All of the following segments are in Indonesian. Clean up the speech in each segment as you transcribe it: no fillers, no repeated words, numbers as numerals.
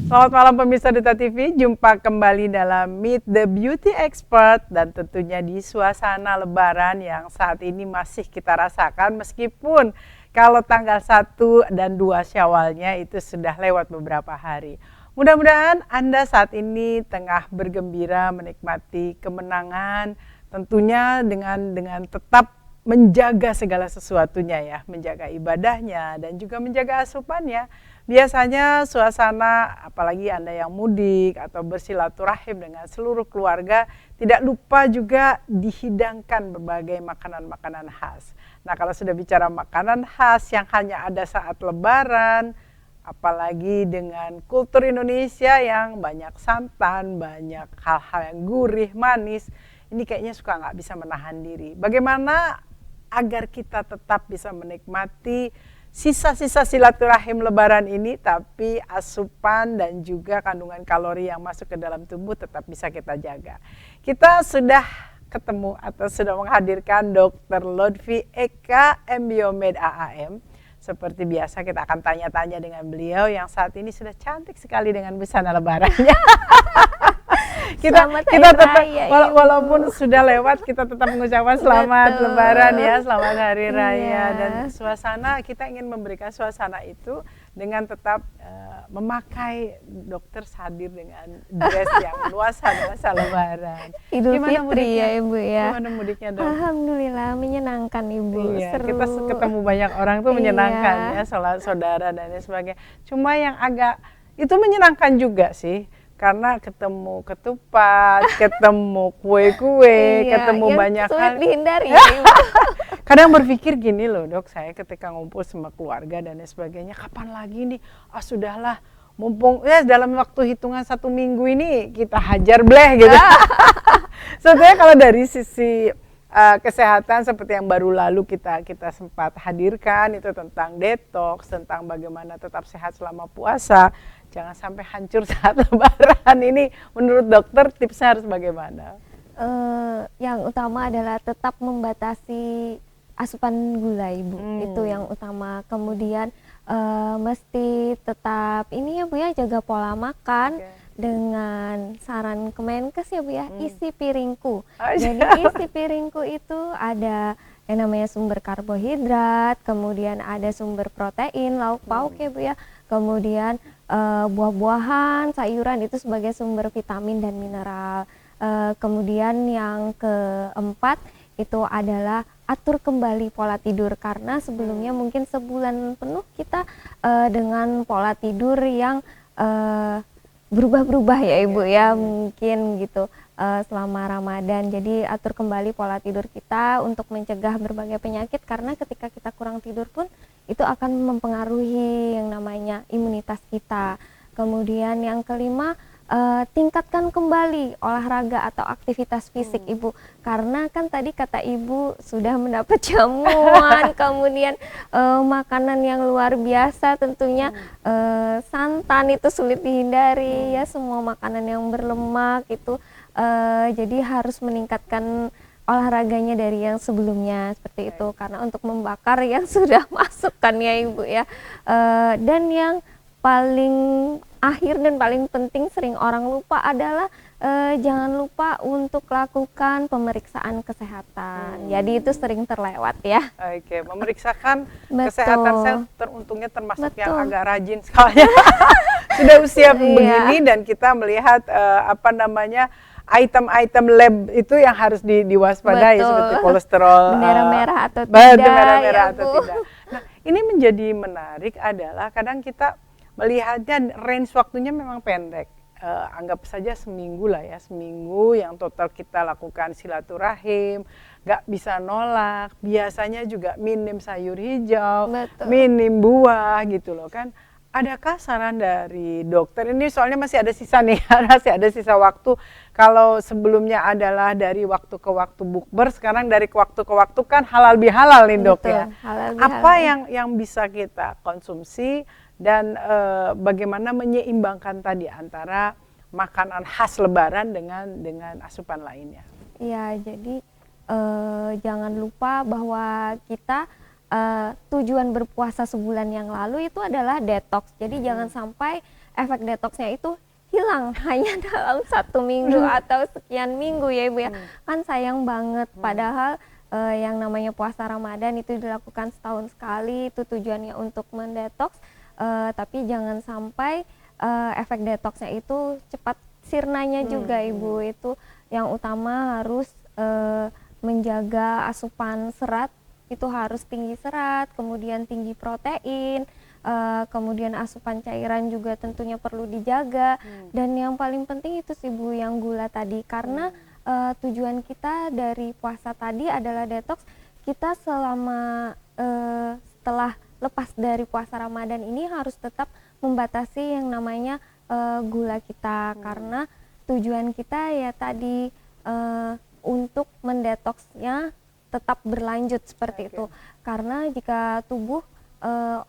Selamat malam pemirsa Duta TV, jumpa kembali dalam Meet the Beauty Expert dan tentunya di suasana lebaran yang saat ini masih kita rasakan meskipun kalau tanggal 1 dan 2 Syawalnya itu sudah lewat beberapa hari. Mudah-mudahan Anda saat ini tengah bergembira menikmati kemenangan tentunya dengan tetap menjaga segala sesuatunya ya, menjaga ibadahnya dan juga menjaga asupannya. Biasanya suasana apalagi Anda yang mudik atau bersilaturahim dengan seluruh keluarga tidak lupa juga dihidangkan berbagai makanan-makanan khas. Nah, kalau sudah bicara makanan khas yang hanya ada saat lebaran, apalagi dengan kultur Indonesia yang banyak santan, banyak hal-hal yang gurih, manis, ini kayaknya suka nggak bisa menahan diri. Bagaimana agar kita tetap bisa menikmati sisa-sisa silaturahim lebaran ini tapi asupan dan juga kandungan kalori yang masuk ke dalam tubuh tetap bisa kita jaga. Kita sudah ketemu atau sudah menghadirkan Dr. Lutfi Eka MBiomed AAM. Seperti biasa kita akan tanya-tanya dengan beliau yang saat ini sudah cantik sekali dengan busana lebarannya. kita tetap walaupun sudah lewat kita tetap mengucapkan selamat lebaran ya, selamat hari raya dan suasana kita ingin memberikan suasana itu dengan tetap memakai dokter hadir dengan dress yang luasa lebaran. Idul Fitri ya Ibu ya. Gimana mudiknya Dok? Alhamdulillah menyenangkan Ibu. Iya, seru. kita ketemu banyak orang tuh menyenangkan ya, saudara dan lain sebagainya. Cuma yang agak itu menyenangkan juga sih. Karena ketemu ketupat, ketemu kue-kue, ketemu banyak hal. Sulit dihindari ya, Ibu. Kadang berpikir gini loh Dok, saya ketika ngumpul sama keluarga dan lain sebagainya, kapan lagi nih? Sudahlah, mumpung ya dalam waktu hitungan 1 minggu ini kita hajar bleh gitu. Sebetulnya kalau dari sisi kesehatan seperti yang baru lalu kita sempat hadirkan itu tentang detox, tentang bagaimana tetap sehat selama puasa, jangan sampai hancur saat lebaran. Ini menurut dokter tipsnya harus bagaimana? Yang utama adalah tetap membatasi asupan gula Ibu, itu yang utama. Kemudian mesti tetap ini ya Bu ya, jaga pola makan. Dengan saran Kemenkes ya Bu ya, isi piringku. Jadi isi piringku itu ada yang namanya sumber karbohidrat, kemudian ada sumber protein, lauk pauk ya Bu ya, kemudian buah-buahan, sayuran itu sebagai sumber vitamin dan mineral. Kemudian yang keempat itu adalah atur kembali pola tidur, karena sebelumnya mungkin sebulan penuh kita dengan pola tidur yang berubah-berubah ya Ibu ya, mungkin gitu selama Ramadan. Jadi atur kembali pola tidur kita untuk mencegah berbagai penyakit, karena ketika kita kurang tidur pun itu akan mempengaruhi yang namanya imunitas kita. Kemudian yang kelima, tingkatkan kembali olahraga atau aktivitas fisik Ibu, karena kan tadi kata Ibu sudah mendapat jamuan, kemudian makanan yang luar biasa tentunya, santan itu sulit dihindari ya, semua makanan yang berlemak itu, jadi harus meningkatkan olahraganya dari yang sebelumnya seperti itu, karena untuk membakar yang sudah masuk kan ya Ibu ya. Dan yang paling akhir dan paling penting sering orang lupa adalah jangan lupa untuk lakukan pemeriksaan kesehatan. Jadi itu sering terlewat ya. Oke, memeriksakan kesehatan saya untungnya termasuk yang agak rajin sekali. Sudah usia begini dan kita melihat item-item lab itu yang harus diwaspadai seperti kolesterol merah-merah atau tidak. Nah, ini menjadi menarik adalah kadang kita melihatnya range waktunya memang pendek. Anggap saja seminggu lah ya, seminggu yang total kita lakukan silaturahim, nggak bisa nolak. Biasanya juga minim sayur hijau, minim buah gitu loh kan. Adakah saran dari dokter? Ini soalnya masih ada sisa nih, masih ada sisa waktu. Kalau sebelumnya adalah dari waktu ke waktu bukber, sekarang dari waktu ke waktu kan halal bihalal nih Dok ya. Apa yang bisa kita konsumsi? Dan bagaimana menyeimbangkan tadi antara makanan khas lebaran dengan asupan lainnya. Iya, jadi jangan lupa bahwa kita tujuan berpuasa sebulan yang lalu itu adalah detox. Jadi jangan sampai efek detoxnya itu hilang hanya dalam 1 minggu atau sekian minggu ya Ibu ya. Kan sayang banget, padahal yang namanya puasa Ramadan itu dilakukan setahun sekali, itu tujuannya untuk mendetoks, tapi jangan sampai efek detoksnya itu cepat sirnanya juga Ibu. Itu yang utama harus menjaga asupan serat, itu harus tinggi serat, kemudian tinggi protein, kemudian asupan cairan juga tentunya perlu dijaga, dan yang paling penting itu sih Bu, yang gula tadi, karena tujuan kita dari puasa tadi adalah detox. Kita selama setelah lepas dari puasa Ramadan ini harus tetap membatasi yang namanya gula kita, karena tujuan kita ya tadi untuk mendetoksnya tetap berlanjut seperti itu. Karena jika tubuh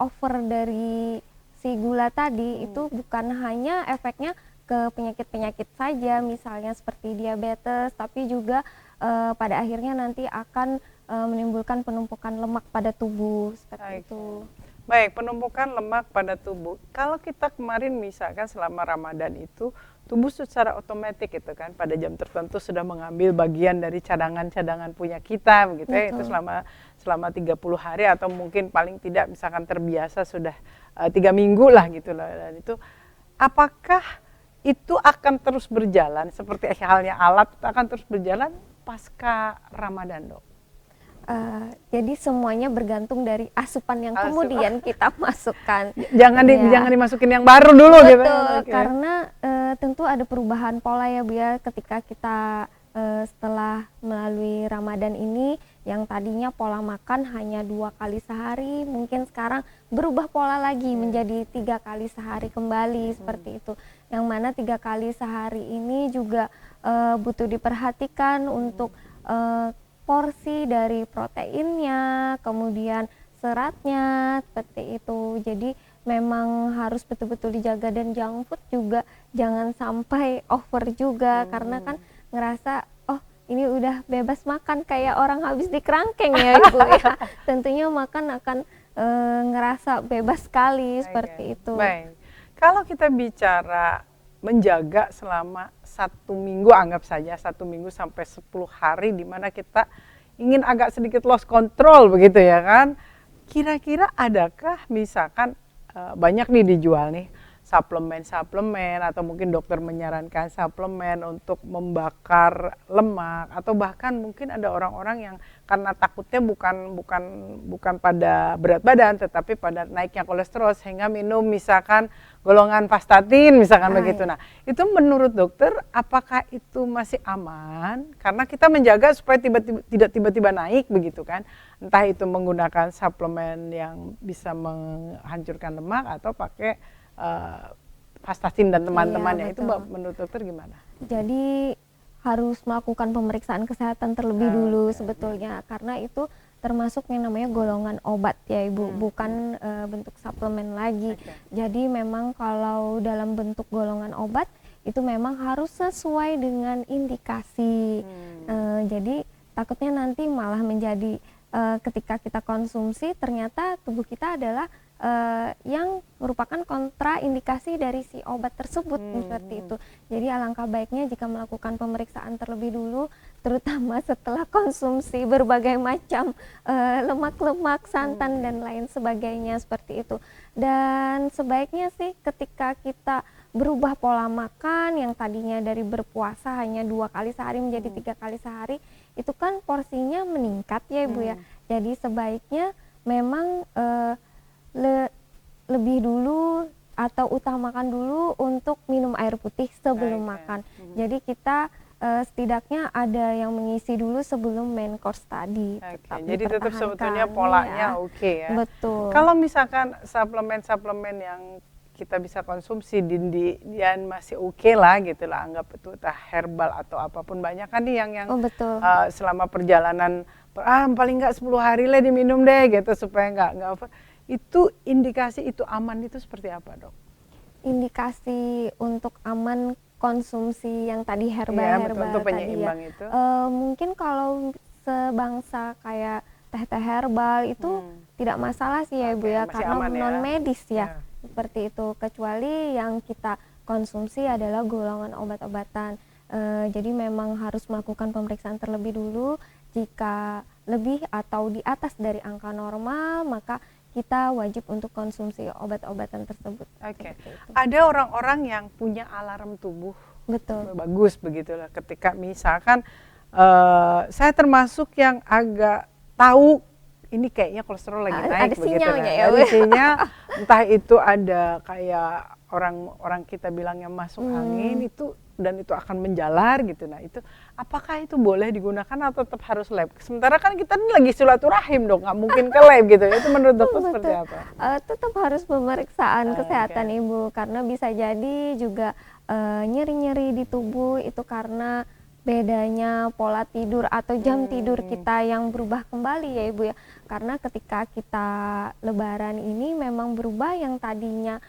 over dari si gula tadi itu bukan hanya efeknya ke penyakit-penyakit saja, misalnya seperti diabetes, tapi juga pada akhirnya nanti akan menimbulkan penumpukan lemak pada tubuh seperti itu. Baik, penumpukan lemak pada tubuh. Kalau kita kemarin misalkan selama Ramadan itu tubuh secara otomatis itu kan pada jam tertentu sudah mengambil bagian dari cadangan-cadangan punya kita begitu ya, itu selama 30 hari atau mungkin paling tidak misalkan terbiasa sudah 3 minggu lah gitu loh. Dan itu apakah itu akan terus berjalan seperti halnya alat akan terus berjalan pasca Ramadan, Dok? Jadi semuanya bergantung dari asupan yang kemudian kita masukkan. Jangan dimasukin yang baru dulu. Betul, gitu. Okay. Karena tentu ada perubahan pola ya Bu ya, ketika kita setelah melalui Ramadan ini, yang tadinya pola makan hanya 2 kali sehari, mungkin sekarang berubah pola lagi menjadi 3 kali sehari kembali seperti itu. Yang mana 3 kali sehari ini juga butuh diperhatikan untuk porsi dari proteinnya, kemudian seratnya seperti itu. Jadi memang harus betul-betul dijaga, dan junk food juga jangan sampai over juga, karena kan ngerasa oh ini udah bebas makan kayak orang habis di kerangkeng ya Ibu ya. Tentunya makan akan ngerasa bebas sekali seperti itu. Baik. Kalau kita bicara menjaga selama 1 minggu, anggap saja 1 minggu sampai 10 hari di mana kita ingin agak sedikit lost control begitu ya kan. Kira-kira adakah misalkan banyak nih dijual nih suplemen atau mungkin dokter menyarankan suplemen untuk membakar lemak, atau bahkan mungkin ada orang-orang yang karena takutnya bukan pada berat badan tetapi pada naiknya kolesterol sehingga minum misalkan golongan vastatin misalkan begitu. Nah, itu menurut dokter apakah itu masih aman? Karena kita menjaga supaya tidak tiba-tiba naik begitu kan. Entah itu menggunakan suplemen yang bisa menghancurkan lemak atau pakai vastatin dan teman-temannya. Itu menurut dokter gimana? Jadi harus melakukan pemeriksaan kesehatan terlebih dulu sebetulnya, karena itu termasuk yang namanya golongan obat ya Ibu, bukan bentuk suplemen lagi. Jadi memang kalau dalam bentuk golongan obat itu memang harus sesuai dengan indikasi. Jadi takutnya nanti malah menjadi ketika kita konsumsi ternyata tubuh kita adalah yang merupakan kontraindikasi dari si obat tersebut seperti itu. Jadi alangkah baiknya jika melakukan pemeriksaan terlebih dulu, terutama setelah konsumsi berbagai macam lemak-lemak, santan dan lain sebagainya seperti itu. Dan sebaiknya sih ketika kita berubah pola makan yang tadinya dari berpuasa hanya 2 kali sehari menjadi 3 kali sehari, itu kan porsinya meningkat ya Ibu ya. Jadi sebaiknya memang lebih dulu atau utamakan dulu untuk minum air putih sebelum makan. Jadi kita setidaknya ada yang mengisi dulu sebelum main course tadi. Jadi tetap sebetulnya polanya ya. Betul. Kalau misalkan suplemen-suplemen yang kita bisa konsumsi dan masih lah gitu lah, anggap itu entah herbal atau apapun, banyak kan nih yang selama perjalanan paling nggak 10 hari lah diminum deh gitu supaya nggak apa. Itu indikasi itu aman itu seperti apa Dok? Indikasi untuk aman konsumsi yang tadi herbal tadi ya. Penyeimbang itu. Mungkin kalau sebangsa kayak teh-teh herbal itu tidak masalah sih ya Ibu ya, masih karena aman ya. non medis Ya. ya. Seperti itu, kecuali yang kita konsumsi adalah golongan obat-obatan. Jadi memang harus melakukan pemeriksaan terlebih dulu. Jika lebih atau di atas dari angka normal, maka kita wajib untuk konsumsi obat-obatan tersebut. Oke. Seperti itu. Ada orang-orang yang punya alarm tubuh Betul. bagus begitulah. Ketika misalkan saya termasuk yang agak tahu ini kayaknya kolesterol lagi naik Ada begitu sinyalnya kan. ya, Ada Bu. sinyal, entah itu ada kayak orang kita bilangnya masuk angin itu, dan itu akan menjalar gitu. Nah itu apakah itu boleh digunakan atau tetap harus lab? Sementara kan kita ini lagi silaturahim dong, nggak mungkin ke lab gitu. Itu menurut dokter seperti apa? Tetap harus pemeriksaan Oke. kesehatan Ibu, karena bisa jadi juga nyeri-nyeri di tubuh itu karena bedanya pola tidur atau jam tidur kita yang berubah kembali ya Ibu ya. Karena ketika kita lebaran ini memang berubah, yang tadinya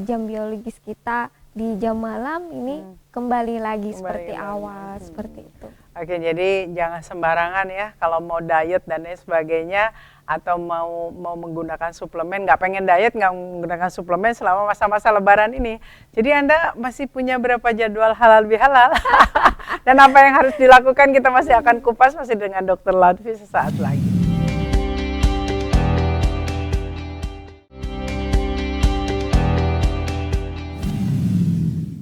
jam biologis kita di jam malam ini kembali lagi seperti awal, seperti itu. Oke, jadi jangan sembarangan ya kalau mau diet dan lain sebagainya, atau mau menggunakan suplemen, nggak pengen diet nggak menggunakan suplemen selama masa-masa lebaran ini. Jadi Anda masih punya berapa jadwal halal bihalal dan apa yang harus dilakukan, kita masih akan kupas masih dengan Dr. Lutfi sesaat lagi.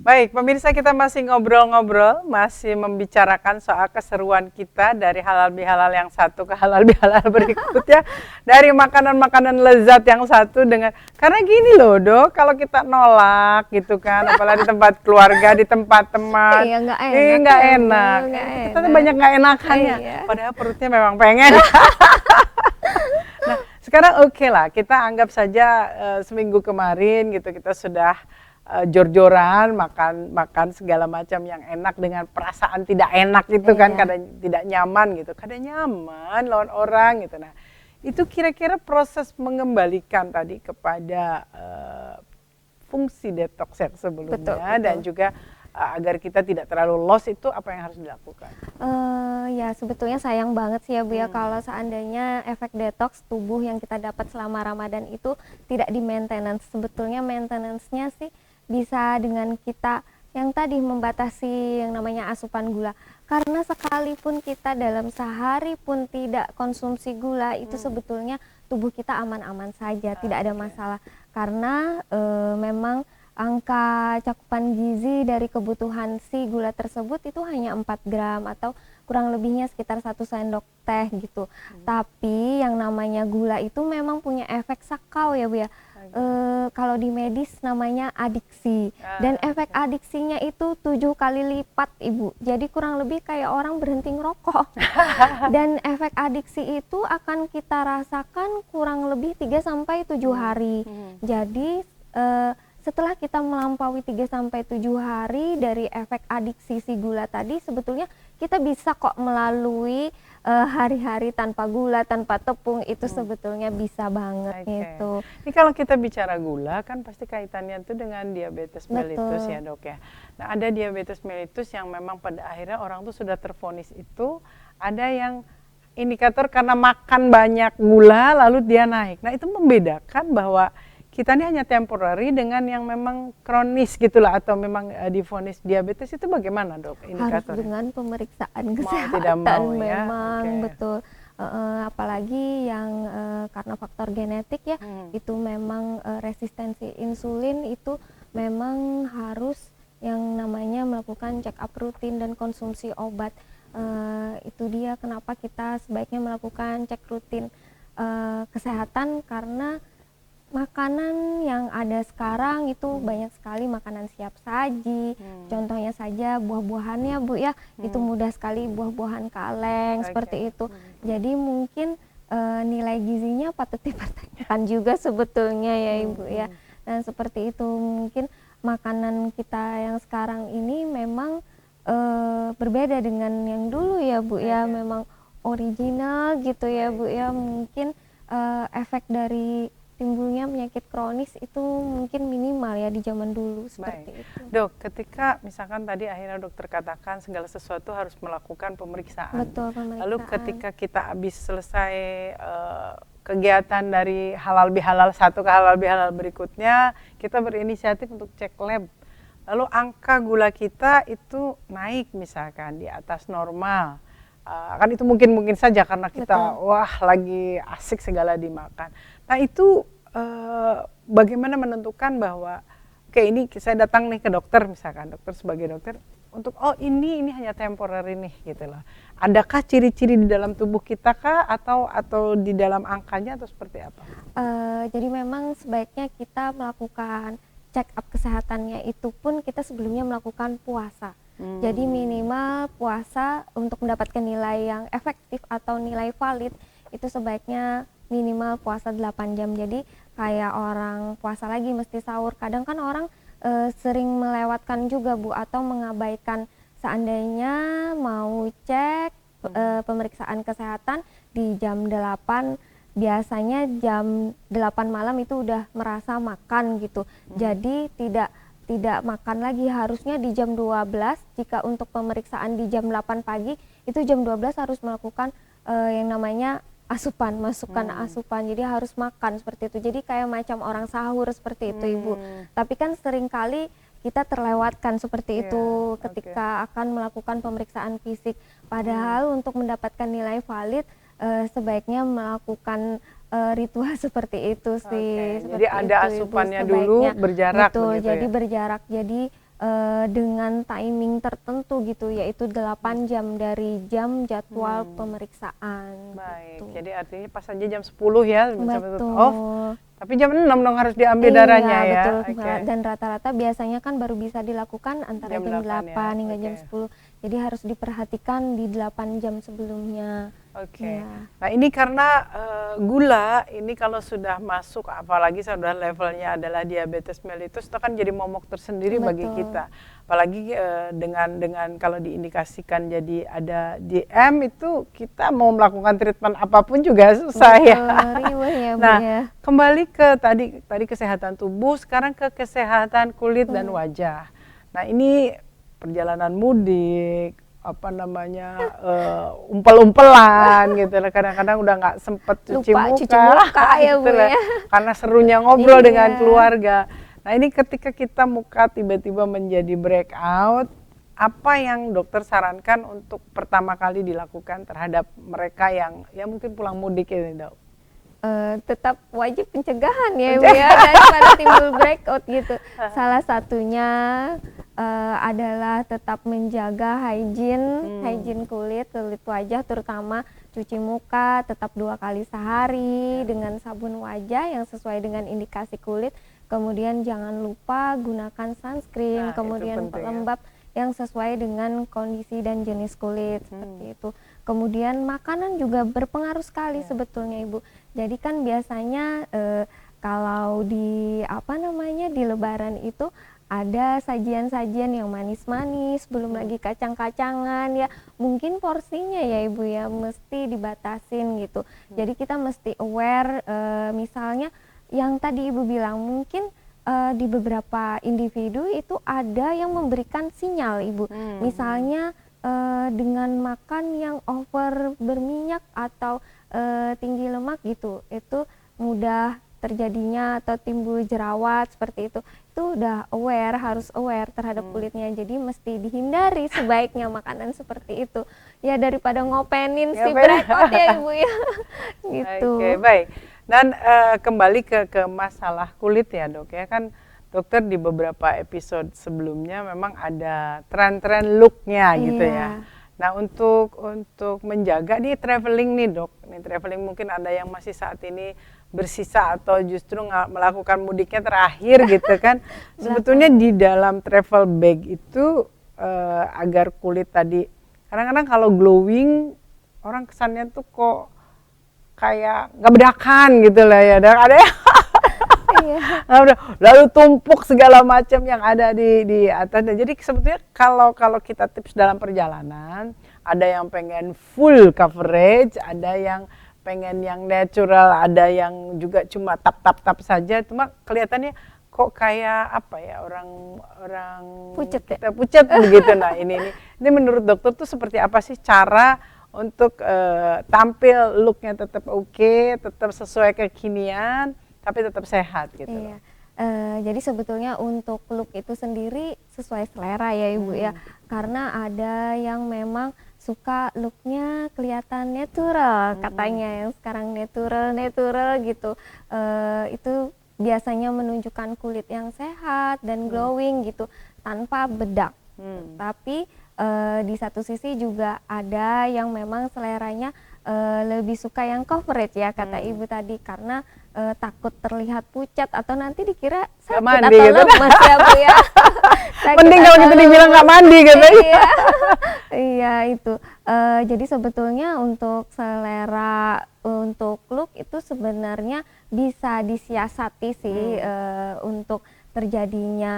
Baik, pemirsa, kita masih ngobrol-ngobrol, masih membicarakan soal keseruan kita dari halal bihalal yang satu ke halal bihalal berikutnya, dari makanan-makanan lezat yang satu dengan, karena gini loh Dok, kalau kita nolak gitu kan, apalagi di tempat keluarga, di tempat teman, Iya, nggak enak. nggak enak. Nggak Kita enak. banyak nggak enakannya, Iya. padahal perutnya memang pengen. Nah, sekarang oke lah, kita anggap saja seminggu kemarin gitu kita sudah jor-joran makan segala macam yang enak dengan perasaan tidak enak itu kan, kadang tidak nyaman gitu, kadang nyaman lawan orang gitu. Nah, itu kira-kira proses mengembalikan tadi kepada fungsi detox yang sebelumnya, Betul. dan juga agar kita tidak terlalu lost, itu apa yang harus dilakukan? Ya sebetulnya sayang banget sih ya Bu ya, kalau seandainya efek detox tubuh yang kita dapat selama Ramadan itu tidak di maintenance. Sebetulnya maintenance-nya sih bisa dengan kita yang tadi membatasi yang namanya asupan gula. Karena sekalipun kita dalam sehari pun tidak konsumsi gula, itu sebetulnya tubuh kita aman-aman saja, tidak ada masalah. Karena memang angka cakupan gizi dari kebutuhan si gula tersebut itu hanya 4 gram atau kurang lebihnya sekitar 1 sendok teh gitu. Tapi yang namanya gula itu memang punya efek sakau ya Bu ya. Kalau di medis namanya adiksi, dan efek adiksinya itu 7 kali lipat Ibu. Jadi kurang lebih kayak orang berhenti ngerokok. Dan efek adiksi itu akan kita rasakan kurang lebih 3-7 hari. Jadi setelah kita melampaui 3-7 hari dari efek adiksi si gula tadi, sebetulnya kita bisa kok melalui hari-hari tanpa gula, tanpa tepung, itu sebetulnya bisa banget gitu. Ini kalau kita bicara gula kan pasti kaitannya itu dengan diabetes mellitus ya Dok ya. Nah, ada diabetes mellitus yang memang pada akhirnya orang tuh sudah tervonis itu, ada yang indikator karena makan banyak gula lalu dia naik. Nah, itu membedakan bahwa kita ini hanya temporary dengan yang memang kronis gitulah, atau memang divonis diabetes, itu bagaimana Dok indikatornya? Harus dengan pemeriksaan Mau kesehatan tidak mau ya. memang. Oke. Betul. Apalagi yang karena faktor genetik ya, itu memang resistensi insulin itu memang harus yang namanya melakukan check up rutin dan konsumsi obat. Itu dia kenapa kita sebaiknya melakukan cek rutin kesehatan, karena makanan yang ada sekarang itu banyak sekali makanan siap saji. Contohnya saja buah-buahannya Bu ya, itu mudah sekali buah-buahan kaleng seperti itu. Jadi mungkin nilai gizinya patut dipertanyakan juga sebetulnya ya Ibu ya. Dan seperti itu, mungkin makanan kita yang sekarang ini memang berbeda dengan yang dulu ya Bu ya, memang original gitu ya Bu ya. Mungkin efek dari timbulnya penyakit kronis itu mungkin minimal ya di zaman dulu seperti Baik. itu. Dok, ketika misalkan tadi akhirnya dokter katakan segala sesuatu harus melakukan pemeriksaan. Betul, Lalu pemeriksaan. ketika kita habis selesai kegiatan dari halal bihalal satu ke halal bihalal berikutnya, kita berinisiatif untuk cek lab. Lalu angka gula kita itu naik misalkan di atas normal. Kan itu mungkin saja karena kita Betul. wah lagi asik segala dimakan. Nah itu bagaimana menentukan bahwa oke ini saya datang nih ke dokter misalkan, dokter sebagai dokter untuk oh ini hanya temporary nih gitu loh. Adakah ciri-ciri di dalam tubuh kita kah atau di dalam angkanya atau seperti apa? Jadi memang sebaiknya kita melakukan check up kesehatannya itu pun kita sebelumnya melakukan puasa. Jadi minimal puasa untuk mendapatkan nilai yang efektif atau nilai valid itu sebaiknya minimal puasa 8 jam. Jadi kayak orang puasa lagi mesti sahur. Kadang kan orang sering melewatkan juga Bu atau mengabaikan seandainya mau cek pemeriksaan kesehatan di jam 8, biasanya jam 8 malam itu udah merasa makan gitu. Jadi tidak makan lagi, harusnya di jam 12. Jika untuk pemeriksaan di jam 8 pagi itu jam 12 harus melakukan yang namanya masukkan asupan, jadi harus makan seperti itu. Jadi kayak macam orang sahur seperti itu Ibu. Tapi kan seringkali kita terlewatkan seperti itu ketika akan melakukan pemeriksaan fisik. Padahal untuk mendapatkan nilai valid sebaiknya melakukan ritual seperti itu sih. Jadi ada asupannya dulu berjarak. Betul, jadi berjarak. Jadi dengan timing tertentu gitu, yaitu 8 jam dari jam jadwal pemeriksaan. Baik, gitu. jadi artinya pas aja jam 10 ya. Betul. Off, tapi jam 6 dong harus diambil darahnya ya. Betul. Okay. Dan rata-rata biasanya kan baru bisa dilakukan antara jam 8 hingga jam 10. Jadi harus diperhatikan di 8 jam sebelumnya. Oke. Ya. Nah ini karena gula ini kalau sudah masuk, apalagi sudah levelnya adalah diabetes mellitus, itu kan jadi momok tersendiri bagi kita. Apalagi dengan kalau diindikasikan jadi ada DM itu kita mau melakukan treatment apapun juga susah. Betul, ya. riweh ya Bu Nah ya. kembali ke tadi kesehatan tubuh, sekarang ke kesehatan kulit dan wajah. Nah ini perjalanan mudik, apa namanya umpel-umpelan gitu lah, kadang-kadang udah nggak sempet cuci muka ya Bu gitu lah, ya. karena serunya ngobrol dengan keluarga. Nah ini ketika kita muka tiba-tiba menjadi breakout, apa yang dokter sarankan untuk pertama kali dilakukan terhadap mereka yang ya mungkin pulang mudik ini Dok? Tetap wajib pencegahan ya Bu ya, daripada timbul breakout gitu. Salah satunya adalah tetap menjaga hygiene kulit wajah, terutama cuci muka tetap 2 kali sehari dengan sabun wajah yang sesuai dengan indikasi kulit. Kemudian jangan lupa gunakan sunscreen, kemudian pelembab yang sesuai dengan kondisi dan jenis kulit seperti itu. Kemudian makanan juga berpengaruh sekali sebetulnya Ibu. Jadi kan biasanya kalau di di Lebaran itu ada sajian-sajian yang manis-manis, belum lagi kacang-kacangan ya. Mungkin porsinya ya Ibu ya mesti dibatasin gitu. Jadi kita mesti aware misalnya yang tadi Ibu bilang mungkin di beberapa individu itu ada yang memberikan sinyal Ibu. Misalnya dengan makan yang over berminyak atau tinggi lemak gitu, itu mudah terjadinya atau timbul jerawat seperti itu udah harus aware terhadap kulitnya. Jadi mesti dihindari sebaiknya makanan seperti itu ya, daripada ngopenin si breakout ya Ibu ya. Gitu. Oke, baik. Dan kembali ke masalah kulit ya Dok ya, kan dokter di beberapa episode sebelumnya memang ada tren-tren looknya gitu ya. Nah untuk menjaga nih traveling nih Dok, nih traveling mungkin ada yang masih saat ini bersisa atau justru melakukan mudiknya terakhir gitu kan. Sebetulnya di dalam travel bag itu agar kulit tadi, kadang-kadang kalau glowing orang kesannya tuh kok kayak nggak bedakan gitu lah ya, dan ada lalu tumpuk segala macam yang ada di atas. Jadi sebetulnya kalau kita tips dalam perjalanan, ada yang pengen full coverage, ada yang pengen yang natural, ada yang juga cuma tap saja, cuma kelihatannya kok kayak apa ya, orang Pucet ya? kita pucat begitu. Nah ini menurut dokter tuh seperti apa sih cara untuk tampil looknya tetap oke, tetap sesuai kekinian, tapi tetap sehat gitu Iya. loh. Jadi sebetulnya untuk look itu sendiri sesuai selera ya Ibu ya. Karena ada yang memang suka looknya kelihatan natural katanya, yang sekarang natural gitu. Itu biasanya menunjukkan kulit yang sehat dan glowing gitu tanpa bedak. Tapi di satu sisi juga ada yang memang seleranya lebih suka yang coverage ya kata Ibu tadi, karena takut terlihat pucat atau nanti dikira sakit mandi atau gitu. lemas ya Bu ya. Sakit Mending kalau atau kita dibilang nggak mandi katanya. Iya, iya itu. Jadi sebetulnya untuk selera untuk look itu sebenarnya bisa disiasati sih untuk terjadinya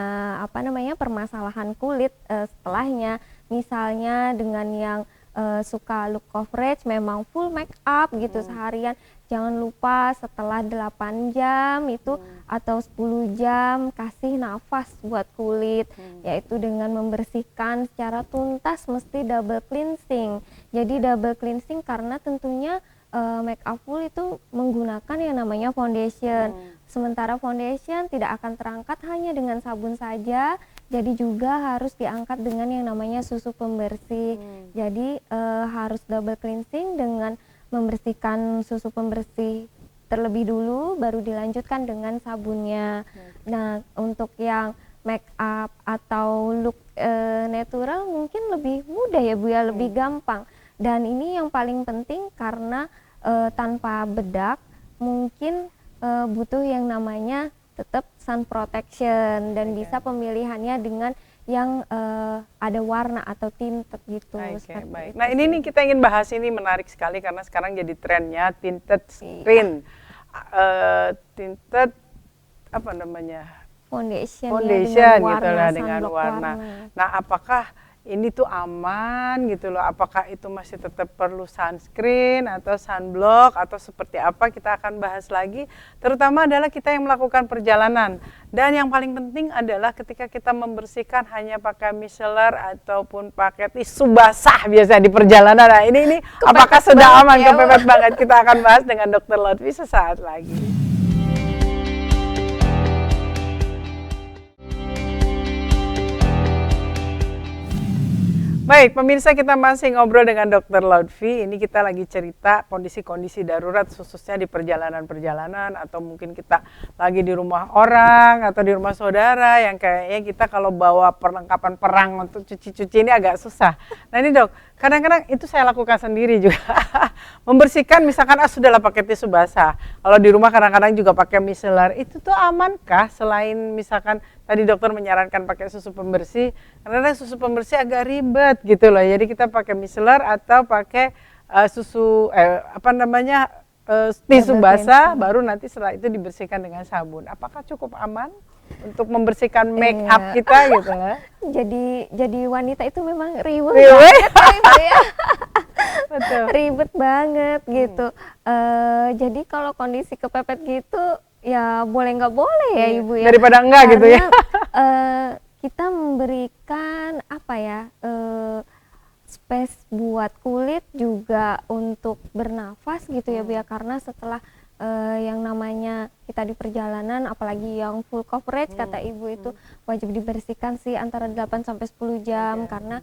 apa namanya permasalahan kulit setelahnya. Misalnya dengan yang suka look coverage memang full make up gitu seharian, jangan lupa setelah 8 jam itu atau 10 jam kasih nafas buat kulit, yaitu dengan membersihkan secara tuntas, mesti double cleansing. Jadi double cleansing karena tentunya make up full itu menggunakan yang namanya foundation. Sementara foundation tidak akan terangkat hanya dengan sabun saja, jadi juga harus diangkat dengan yang namanya susu pembersih. Jadi harus double cleansing dengan membersihkan susu pembersih terlebih dulu, baru dilanjutkan dengan sabunnya. Nah, untuk yang make up atau look natural mungkin lebih mudah ya Bu ya, lebih gampang. Dan ini yang paling penting karena tanpa bedak mungkin butuh yang namanya tetap sun protection dan bisa pemilihannya dengan yang ada warna atau tinted gitu. Baik. Nah ini nih kita ingin bahas, ini menarik sekali karena sekarang jadi trennya tinted skin. Tinted apa namanya? Foundation gitu lah, dengan warna. Nah apakah ini tuh aman gitu loh, apakah itu masih tetap perlu sunscreen atau sunblock atau seperti apa, kita akan bahas lagi, terutama adalah kita yang melakukan perjalanan. Dan yang paling penting adalah ketika kita membersihkan hanya pakai micellar ataupun pakai tisu basah biasa di perjalanan. Nah ini apakah sudah aman, kepepet banget. Kita akan bahas dengan Dr. Lutfi sesaat lagi. Baik, pemirsa, kita masih ngobrol dengan Dr. Lutfi. Ini kita lagi cerita kondisi-kondisi darurat khususnya di perjalanan-perjalanan, atau mungkin kita lagi di rumah orang atau di rumah saudara yang kayaknya kita kalau bawa perlengkapan perang untuk cuci-cuci ini agak susah. Nah ini Dok, kadang-kadang itu saya lakukan sendiri juga. Membersihkan misalkan sudahlah pakai tisu basah. Kalau di rumah kadang-kadang juga pakai micellar. Itu tuh amankah selain misalkan tadi dokter menyarankan pakai susu pembersih, karena susu pembersih agak ribet gitu loh. Jadi kita pakai micellar atau pakai tisu basah, baru nanti setelah itu dibersihkan dengan sabun. Apakah cukup aman untuk membersihkan make up kita gitu lah? Jadi wanita itu memang ribet ya. Betul. Ribet banget gitu. Jadi kalau kondisi kepepet gitu ya boleh nggak boleh ya Ibu ya. Daripada enggak gitu ya. Kita memberikan apa ya, space buat kulit juga untuk bernafas gitu ya Bu ya, karena setelah yang namanya kita di perjalanan apalagi yang full coverage kata Ibu itu wajib dibersihkan sih antara 8 sampai 10 jam karena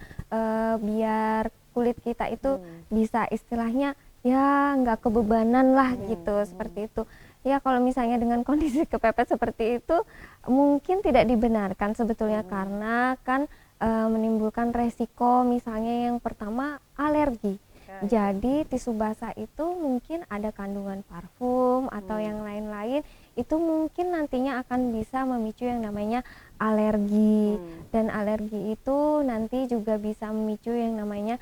biar kulit kita itu bisa istilahnya ya nggak kebebanan lah gitu, seperti itu. Ya kalau misalnya dengan kondisi kepepet seperti itu mungkin tidak dibenarkan sebetulnya karena kan menimbulkan resiko, misalnya yang pertama alergi. Jadi tisu basah itu mungkin ada kandungan parfum atau yang lain-lain, itu mungkin nantinya akan bisa memicu yang namanya alergi. Dan alergi itu nanti juga bisa memicu yang namanya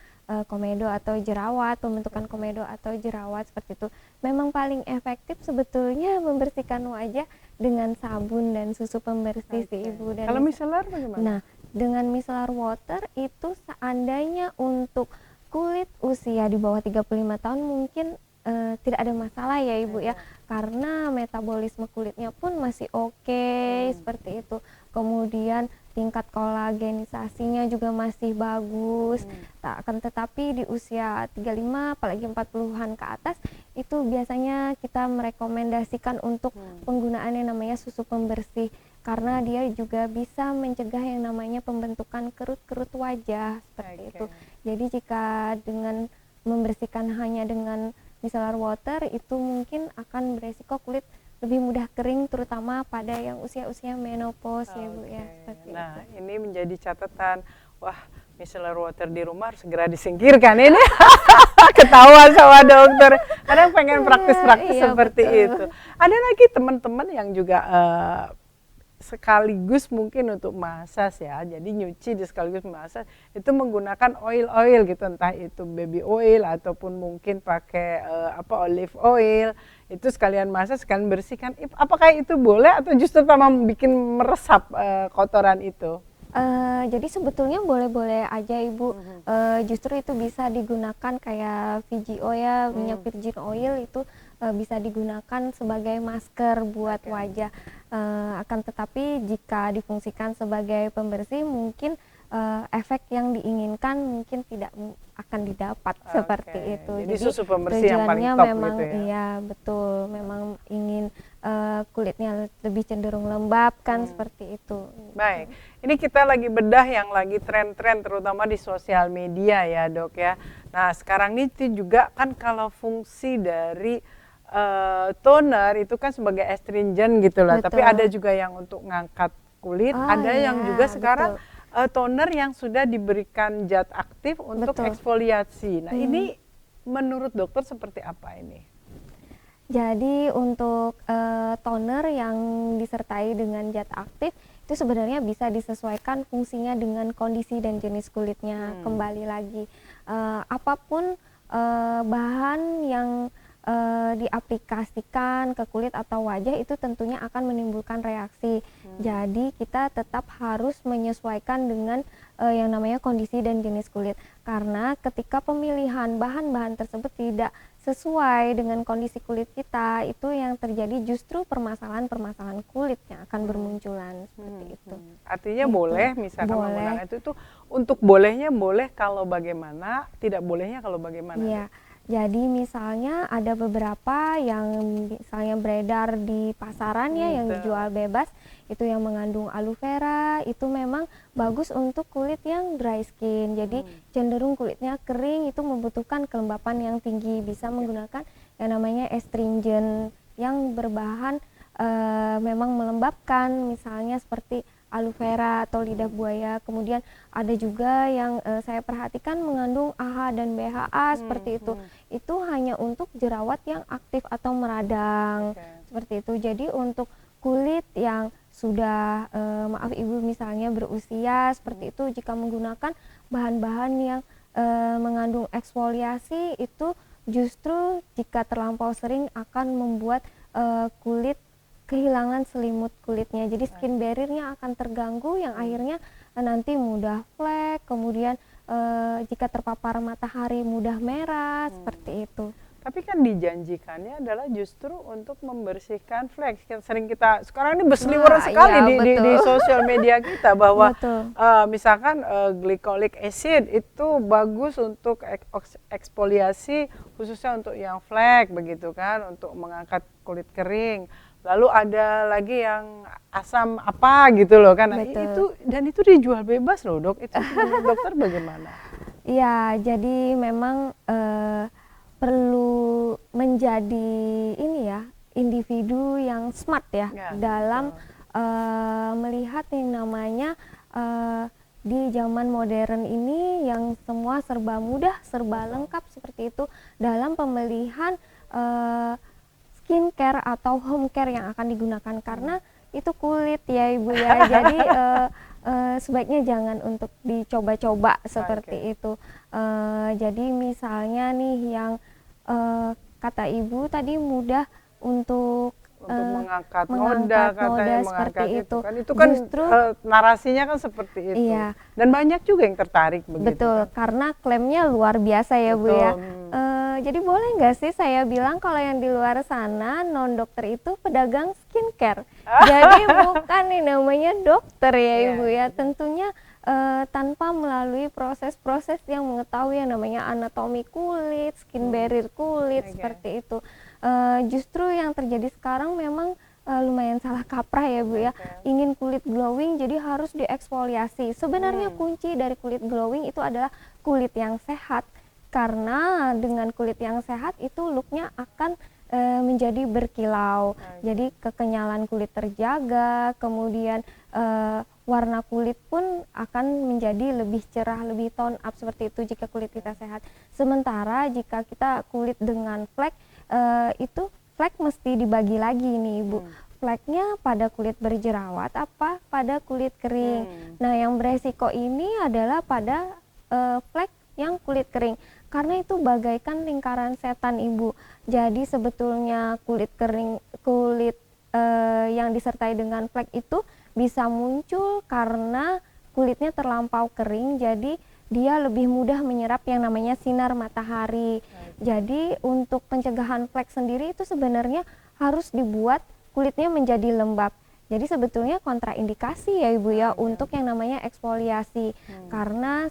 komedo atau jerawat, pembentukan komedo atau jerawat seperti itu. Memang paling efektif sebetulnya membersihkan wajah dengan sabun dan susu pembersih sih Ibu. Dan kalau micellar bagaimana? Nah, dengan micellar water itu seandainya untuk kulit usia di bawah 35 tahun mungkin tidak ada masalah ya Ibu ya, karena metabolisme kulitnya pun masih oke, seperti itu. Kemudian tingkat kolagenisasinya juga masih bagus. Akan tetapi di usia 35 apalagi 40-an ke atas itu biasanya kita merekomendasikan untuk penggunaan yang namanya susu pembersih, karena dia juga bisa mencegah yang namanya pembentukan kerut-kerut wajah seperti itu. Jadi jika dengan membersihkan hanya dengan micellar water itu mungkin akan beresiko kulit lebih mudah kering, terutama pada yang usia-usia menopause ya Bu ya, seperti Nah, itu. ini menjadi catatan. Wah, micellar water di rumah harus segera disingkirkan ini. Ketahuan sama dokter. Kadang pengen praktis-praktis Iya, seperti betul. itu. Ada lagi teman-teman yang juga sekaligus mungkin untuk massage ya, jadi nyuci di sekaligus massage itu menggunakan oil gitu, entah itu baby oil ataupun mungkin pakai olive oil, itu sekalian massage sekalian bersihkan. Apakah itu boleh atau justru tambah bikin meresap kotoran itu? Jadi sebetulnya boleh-boleh aja Ibu, justru itu bisa digunakan kayak VGO ya, minyak virgin oil itu bisa digunakan sebagai masker buat wajah. Akan tetapi jika difungsikan sebagai pembersih mungkin efek yang diinginkan mungkin tidak akan didapat seperti itu. Jadi susu pembersih yang paling tujuannya top memang gitu ya? iya betul, memang ingin kulitnya lebih cenderung lembab kan seperti itu. Baik, ini kita lagi bedah yang lagi tren-tren terutama di sosial media ya Dok ya. Nah sekarang ini juga kan kalau fungsi dari toner itu kan sebagai astringent gitu lah. Tapi Betul. ada juga yang untuk ngangkat kulit, Oh, ada yang iya, juga sekarang betul. toner yang sudah diberikan zat aktif untuk Betul. eksfoliasi. Nah ini menurut dokter seperti apa ini? Jadi untuk toner yang disertai dengan zat aktif itu sebenarnya bisa disesuaikan fungsinya dengan kondisi dan jenis kulitnya. Kembali lagi apapun bahan yang diaplikasikan ke kulit atau wajah itu tentunya akan menimbulkan reaksi. Jadi kita tetap harus menyesuaikan dengan yang namanya kondisi dan jenis kulit. Karena ketika pemilihan bahan-bahan tersebut tidak sesuai dengan kondisi kulit kita, itu yang terjadi justru permasalahan-permasalahan kulit yang akan bermunculan seperti itu. Artinya Gitu. boleh misalkan Boleh. menggunakan itu untuk bolehnya boleh kalau bagaimana, tidak bolehnya kalau bagaimana? Iya. Jadi misalnya ada beberapa yang misalnya beredar di pasaran ya yang dijual bebas, itu yang mengandung aloe vera, itu memang bagus untuk kulit yang dry skin. Jadi cenderung kulitnya kering, itu membutuhkan kelembapan yang tinggi, bisa menggunakan yang namanya astringent yang berbahan memang melembabkan, misalnya seperti aloe vera atau lidah buaya. Kemudian ada juga yang saya perhatikan mengandung AHA dan BHA seperti itu. Itu hanya untuk jerawat yang aktif atau meradang seperti itu. Jadi untuk kulit yang sudah maaf Ibu misalnya berusia seperti itu, jika menggunakan bahan-bahan yang mengandung eksfoliasi itu justru jika terlampau sering akan membuat kulit kehilangan selimut kulitnya, jadi skin barrier-nya akan terganggu yang akhirnya nanti mudah flek, kemudian jika terpapar matahari mudah merah seperti itu. Tapi kan dijanjikannya adalah justru untuk membersihkan flek. Sering kita sekarang ini berseliweran sekali iya, di sosial media kita bahwa Betul. misalkan glycolic acid itu bagus untuk eksfoliasi khususnya untuk yang flek begitu kan, untuk mengangkat kulit kering. Lalu ada lagi yang asam apa gitu loh kan. Nah, Betul. itu dijual bebas loh Dok. Itu menurut dokter bagaimana? Iya, jadi memang perlu menjadi ini ya, individu yang smart ya, dalam melihat yang namanya di zaman modern ini yang semua serba mudah, serba lengkap seperti itu dalam pemilihan skincare atau home care yang akan digunakan, karena itu kulit ya Ibu ya. Jadi sebaiknya jangan untuk dicoba-coba seperti itu. Jadi misalnya nih yang kata Ibu tadi mudah untuk mengangkat mengangkat noda, katanya noda mengangkat seperti itu kan. Itu kan Justru narasinya kan seperti itu. Iya. Dan banyak juga yang tertarik begitu. betul, Kan? karena klaimnya luar biasa ya Bu ya. Betul. Jadi boleh nggak sih saya bilang kalau yang di luar sana non dokter itu pedagang skincare. Jadi bukan nih namanya dokter ya Ibu ya. Tentunya tanpa melalui proses-proses yang mengetahui yang namanya anatomi kulit, skin barrier kulit seperti itu. Justru yang terjadi sekarang memang lumayan salah kaprah ya Bu ya. Ingin kulit glowing jadi harus dieksfoliasi. Sebenarnya kunci dari kulit glowing itu adalah kulit yang sehat. Karena dengan kulit yang sehat itu looknya akan menjadi berkilau. Jadi kekenyalan kulit terjaga, kemudian warna kulit pun akan menjadi lebih cerah, lebih tone up seperti itu jika kulit kita sehat. Sementara jika kita kulit dengan flek, itu flek mesti dibagi lagi nih Ibu. Fleknya pada kulit berjerawat apa pada kulit kering. Nah yang beresiko ini adalah pada flek yang kulit kering. Karena itu bagaikan lingkaran setan Ibu. Jadi sebetulnya kulit kering, kulit yang disertai dengan flek itu bisa muncul karena kulitnya terlampau kering. Jadi dia lebih mudah menyerap yang namanya sinar matahari. Jadi untuk pencegahan flek sendiri itu sebenarnya harus dibuat kulitnya menjadi lembab. Jadi sebetulnya kontraindikasi ya Ibu ya untuk yang namanya eksfoliasi. Karena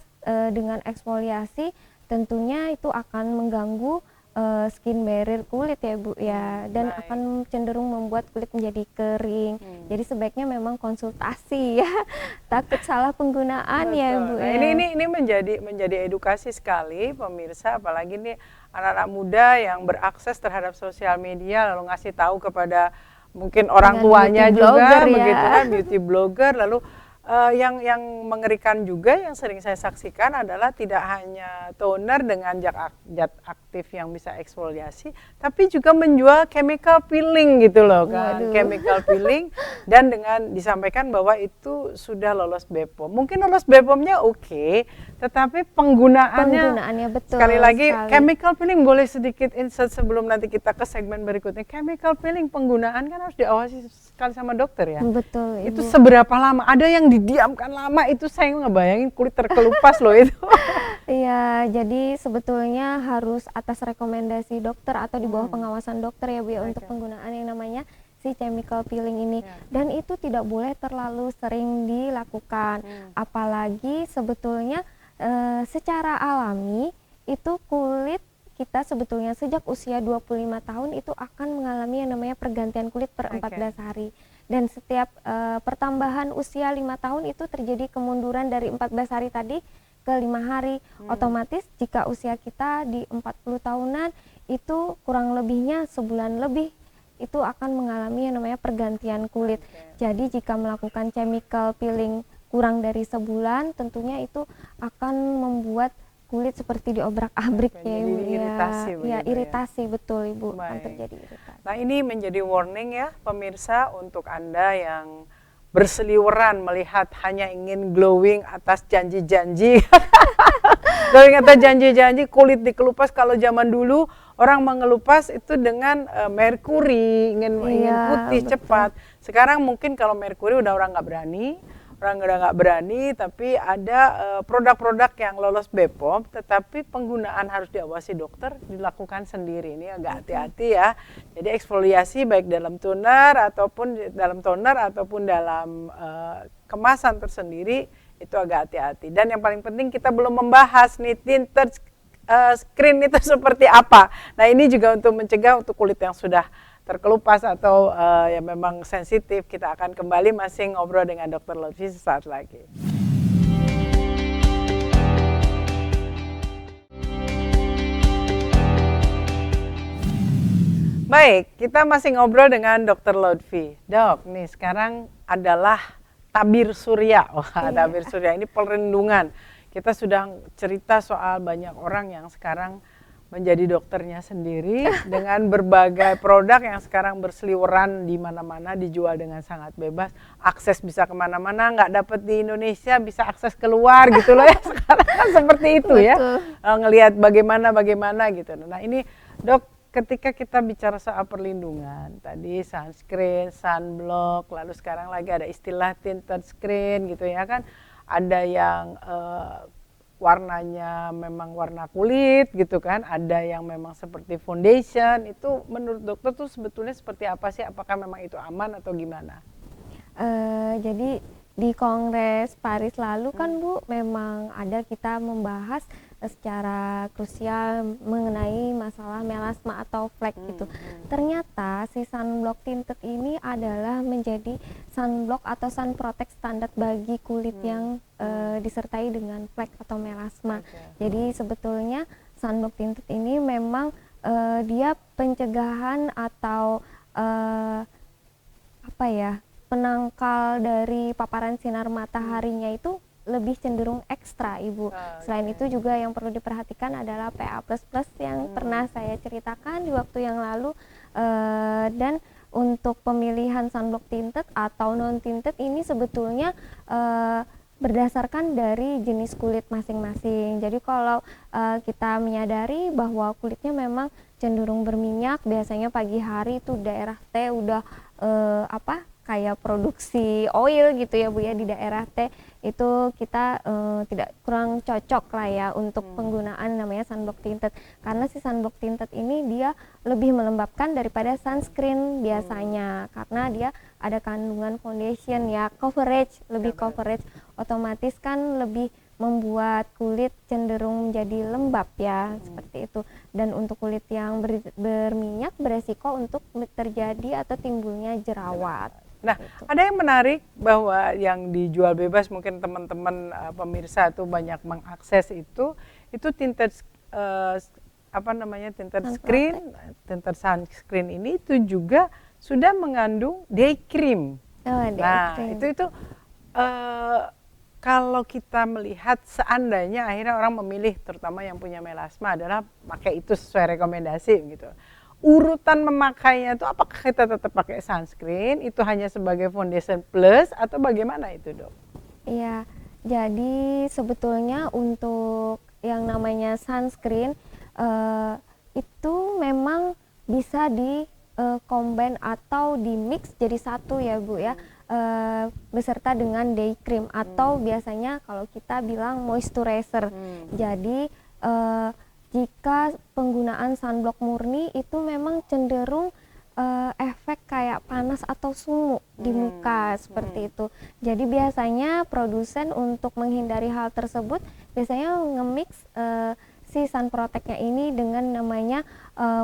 dengan eksfoliasi tentunya itu akan mengganggu skin barrier kulit ya Bu ya, dan akan cenderung membuat kulit menjadi kering. Jadi sebaiknya memang konsultasi ya, takut salah penggunaan ya Bu. Nah, ya. ini menjadi edukasi sekali pemirsa, apalagi nih anak-anak muda yang berakses terhadap sosial media lalu ngasih tahu kepada mungkin orang Dengan tuanya beauty juga blogger ya. begitu kan, beauty blogger. Lalu yang mengerikan juga yang sering saya saksikan adalah tidak hanya toner dengan zat aktif yang bisa eksfoliasi, tapi juga menjual chemical peeling gitu loh kan. Waduh. Chemical peeling dan dengan disampaikan bahwa itu sudah lolos BPOM. Mungkin lolos BPOM-nya oke, tetapi penggunaannya betul sekali lagi sekali. chemical peeling boleh sedikit insert sebelum nanti kita ke segmen berikutnya. Chemical peeling penggunaan kan harus diawasi sekali sama dokter ya. Betul Ibu. Itu seberapa lama? Ada yang didiamkan lama, itu saya ngebayangin kulit terkelupas loh itu. Iya, jadi sebetulnya harus atas rekomendasi dokter atau di bawah pengawasan dokter ya Bu ya untuk penggunaan yang namanya si chemical peeling ini. Dan itu tidak boleh terlalu sering dilakukan. Apalagi sebetulnya secara alami itu kulit kita sebetulnya sejak usia 25 tahun itu akan mengalami yang namanya pergantian kulit per 14 hari. Dan setiap pertambahan usia 5 tahun itu terjadi kemunduran dari 14 hari tadi ke 5 hari. Otomatis jika usia kita di 40 tahunan itu kurang lebihnya sebulan lebih itu akan mengalami yang namanya pergantian kulit. Jadi jika melakukan chemical peeling kurang dari sebulan tentunya itu akan membuat kulit seperti diobrak-abrik ya Ibu iritasi ya, iritasi betul Ibu, akan terjadi iritasi. Nah ini menjadi warning ya pemirsa untuk Anda yang berseliweran melihat hanya ingin glowing atas janji-janji. Glowing atas janji-janji, kulit dikelupas. Kalau zaman dulu orang mengelupas itu dengan merkuri, ingin putih cepat. Sekarang mungkin kalau merkuri udah orang nggak berani. Orang udah nggak berani, tapi ada produk-produk yang lolos BPOM, tetapi penggunaan harus diawasi dokter, dilakukan sendiri. Ini agak hati-hati ya. Jadi eksfoliasi baik dalam toner ataupun dalam kemasan tersendiri itu agak hati-hati. Dan yang paling penting kita belum membahas nih tinted screen itu seperti apa. Nah ini juga untuk mencegah untuk kulit yang sudah terkelupas atau yang memang sensitif. Kita akan kembali masih ngobrol dengan Dr. Lutfi sesaat lagi. Baik, kita masih ngobrol dengan Dr. Lutfi. Dok, nih sekarang adalah tabir surya. Tabir surya ini perlindungan. Kita sudah cerita soal banyak orang yang sekarang menjadi dokternya sendiri dengan berbagai produk yang sekarang berseliweran di mana-mana, dijual dengan sangat bebas, akses bisa kemana-mana, nggak dapat di Indonesia bisa akses keluar gitu loh ya, sekarang kan seperti itu ya, ngelihat bagaimana gitu. Nah ini dok, ketika kita bicara soal perlindungan, tadi sunscreen, sunblock, lalu sekarang lagi ada istilah tinted screen gitu ya kan, ada yang warnanya memang warna kulit gitu kan, ada yang memang seperti foundation. Itu menurut dokter tuh sebetulnya seperti apa sih? Apakah memang itu aman atau gimana? Jadi di Kongres Paris lalu kan Bu, memang ada kita membahas secara krusial mengenai masalah melasma atau flek gitu. Ternyata si sunblock tinted ini adalah menjadi sunblock atau sun protect standar bagi kulit yang disertai dengan flek atau melasma. Jadi sebetulnya sunblock tinted ini memang dia pencegahan atau apa ya, penangkal dari paparan sinar mataharinya itu lebih cenderung ekstra Ibu. Selain itu juga yang perlu diperhatikan adalah PA++ yang pernah saya ceritakan di waktu yang lalu, dan untuk pemilihan sunblock tinted atau non tinted ini sebetulnya berdasarkan dari jenis kulit masing-masing. Jadi kalau kita menyadari bahwa kulitnya memang cenderung berminyak, biasanya pagi hari itu daerah T udah kayak produksi oil gitu ya Bu ya, di daerah T itu kita tidak kurang cocok lah ya untuk penggunaan namanya sunblock tinted, karena si sunblock tinted ini dia lebih melembabkan daripada sunscreen biasanya, karena dia ada kandungan foundation ya, lebih coverage, otomatis kan lebih membuat kulit cenderung menjadi lembab ya, seperti itu. Dan untuk kulit yang berminyak beresiko untuk terjadi atau timbulnya jerawat. Nah, gitu. ada yang menarik bahwa yang dijual bebas, mungkin teman-teman pemirsa tuh banyak mengakses itu tinted tinted tinted sunscreen ini itu juga sudah mengandung day cream. Nah, itu kalau kita melihat seandainya akhirnya orang memilih, terutama yang punya melasma, adalah pakai itu sesuai rekomendasi gitu. Urutan memakainya itu apakah kita tetap pakai sunscreen, itu hanya sebagai foundation plus atau bagaimana itu Dok? Iya, jadi sebetulnya untuk yang namanya sunscreen itu memang bisa di combine atau di mix jadi satu ya Bu ya, beserta dengan day cream atau biasanya kalau kita bilang moisturizer. Jadi jika penggunaan sunblock murni itu memang cenderung efek kayak panas atau sumuk di muka seperti itu. Jadi biasanya produsen untuk menghindari hal tersebut biasanya nge-mix si sun protect-nya ini dengan namanya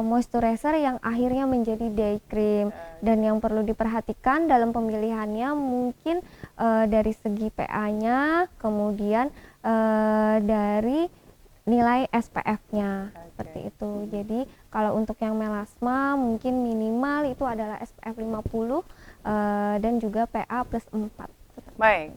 moisturizer yang akhirnya menjadi day cream. Dan yang perlu diperhatikan dalam pemilihannya mungkin dari segi PA-nya, kemudian dari nilai SPF-nya seperti itu. Jadi kalau untuk yang melasma mungkin minimal itu adalah SPF 50 dan juga PA+4. Baik,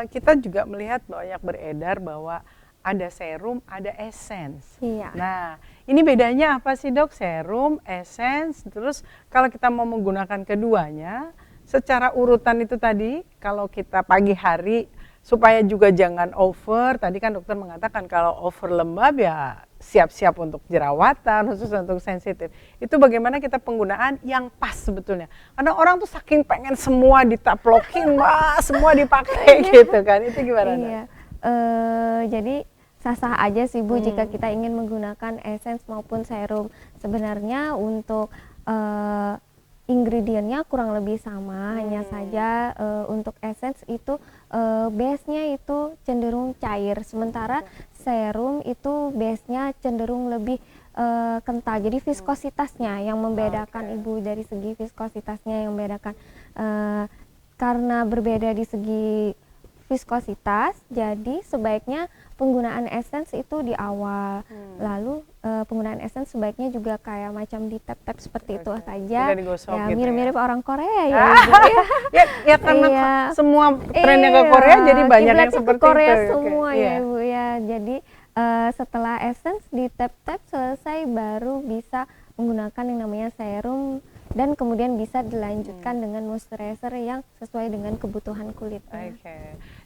kita juga melihat banyak beredar bahwa ada serum, ada essence. Iya. Nah, ini bedanya apa sih Dok? Serum, essence, terus kalau kita mau menggunakan keduanya, secara urutan itu tadi, kalau kita pagi hari supaya juga jangan over, tadi kan dokter mengatakan kalau over lembab ya siap-siap untuk jerawatan, khusus untuk sensitif. Itu bagaimana kita penggunaan yang pas sebetulnya. Karena orang tuh saking pengen semua ditaplokin, wah semua dipakai gitu kan. Itu gimana? Iya. Jadi sah-sah aja sih Bu jika kita ingin menggunakan essence maupun serum. Sebenarnya untuk ingredientnya kurang lebih sama, hanya saja untuk essence itu base-nya itu cenderung cair, sementara serum itu base-nya cenderung lebih kental. Jadi viskositasnya yang membedakan Ibu, dari segi viskositasnya yang membedakan. Karena berbeda di segi viskositas, jadi sebaiknya penggunaan essence itu di awal. Lalu penggunaan essence sebaiknya juga kayak macam di tap-tap seperti itu saja. Ya, mirip-mirip orang Korea ya. Ya karena semua trennya ke Korea jadi banyak yang seperti Korea itu. semua ya Ibu ya. Jadi setelah essence di tap-tap selesai baru bisa menggunakan yang namanya serum, dan kemudian bisa dilanjutkan dengan moisturizer yang sesuai dengan kebutuhan kulitnya.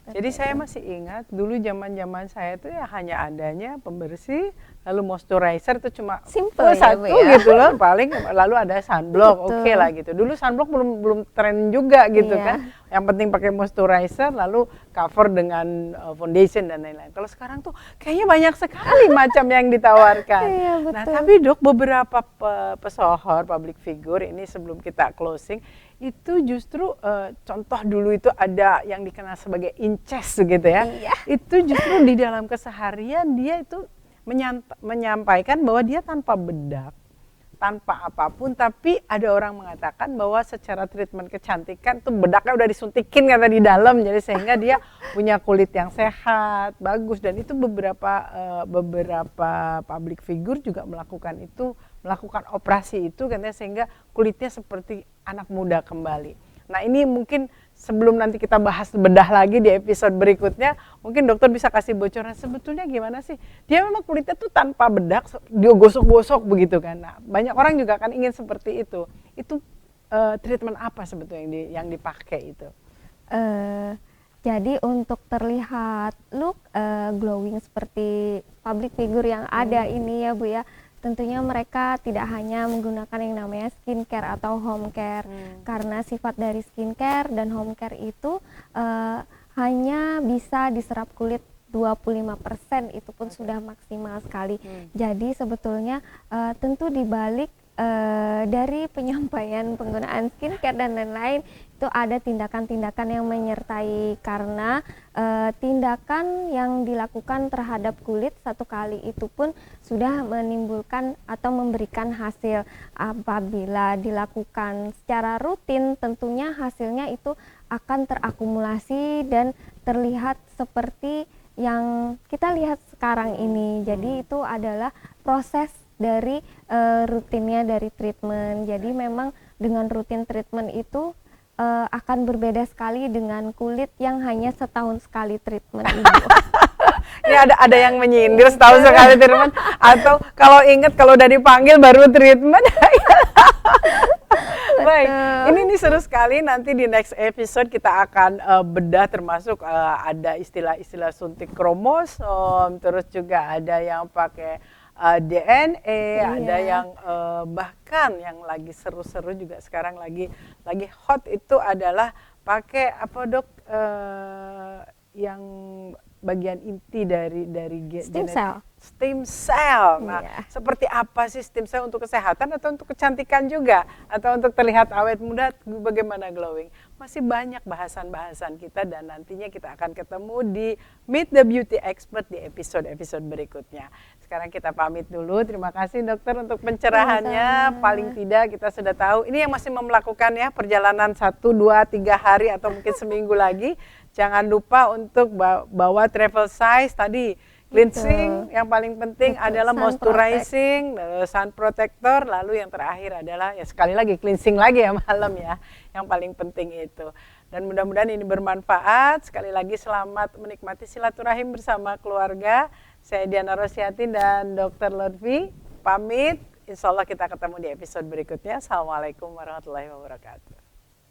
Jadi saya masih ingat dulu zaman-zaman saya itu ya hanya adanya pembersih, lalu moisturizer itu cuma Simple ya, satu Bu, ya? gitu loh paling, lalu ada sunblock, Betul. oke lah gitu. Dulu sunblock belum belum tren juga gitu Iya. kan. Yang penting pakai moisturizer lalu cover dengan foundation dan lain-lain. Kalau sekarang tuh kayaknya banyak sekali macam yang ditawarkan. Iya, Nah, betul. tapi Dok, beberapa pesohor, public figure ini sebelum kita closing itu justru contoh dulu itu ada yang dikenal sebagai incest gitu ya. Iya. Itu justru di dalam keseharian dia itu menyampaikan bahwa dia tanpa bedak, tanpa apapun, tapi ada orang mengatakan bahwa secara treatment kecantikan tuh bedaknya udah disuntikin kata di dalam, jadi sehingga dia punya kulit yang sehat, bagus, dan itu beberapa public figure juga melakukan itu, melakukan operasi itu katanya sehingga kulitnya seperti anak muda kembali. Nah, ini mungkin sebelum nanti kita bahas bedah lagi di episode berikutnya, mungkin dokter bisa kasih bocoran sebetulnya gimana sih? Dia memang kulitnya tuh tanpa bedak, dia gosok-gosok begitu kan. Nah, banyak orang juga kan ingin seperti itu. Itu treatment apa sebetulnya yang dipakai itu? Jadi untuk terlihat look glowing seperti public figure yang ada ini ya Bu ya, tentunya mereka tidak hanya menggunakan yang namanya skincare atau home care, karena sifat dari skincare dan home care itu hanya bisa diserap kulit 25%, itu pun sudah maksimal sekali. Jadi sebetulnya tentu dibalik dari penyampaian penggunaan skincare dan lain-lain itu ada tindakan-tindakan yang menyertai, karena tindakan yang dilakukan terhadap kulit satu kali itu pun sudah menimbulkan atau memberikan hasil. Apabila dilakukan secara rutin, tentunya hasilnya itu akan terakumulasi dan terlihat seperti yang kita lihat sekarang ini. Jadi itu adalah proses dari rutinnya dari treatment. Jadi memang dengan rutin treatment itu akan berbeda sekali dengan kulit yang hanya setahun sekali treatment Ibu. Ini ada yang menyindir setahun sekali treatment, atau kalau ingat kalau udah dipanggil baru treatment. Baik, ini seru sekali. Nanti di next episode kita akan bedah, termasuk ada istilah-istilah suntik kromosom, terus juga ada yang pakai DNA, ada yang bahkan yang lagi seru-seru juga sekarang lagi hot itu adalah pakai apa Dok, yang bagian inti dari Stem cell. Stem cell. Nah, Iya. seperti apa sih stem cell untuk kesehatan atau untuk kecantikan juga? Atau untuk terlihat awet muda, bagaimana glowing? Masih banyak bahasan-bahasan kita dan nantinya kita akan ketemu di Meet the Beauty Expert di episode-episode berikutnya. Sekarang kita pamit dulu. Terima kasih dokter untuk pencerahannya. Sama-sama. Paling tidak kita sudah tahu. Ini yang masih mau melakukan ya perjalanan 1, 2, 3 hari atau mungkin seminggu lagi. Jangan lupa untuk bawa travel size tadi. Cleansing yang paling penting adalah Sun moisturizing, sun protector, lalu yang terakhir adalah ya sekali lagi cleansing lagi ya malam ya. Yang paling penting itu. Dan mudah-mudahan ini bermanfaat. Sekali lagi selamat menikmati silaturahim bersama keluarga. Saya Diana Rosyati dan Dr. Lutfi pamit. Insya Allah kita ketemu di episode berikutnya. Assalamualaikum warahmatullahi wabarakatuh.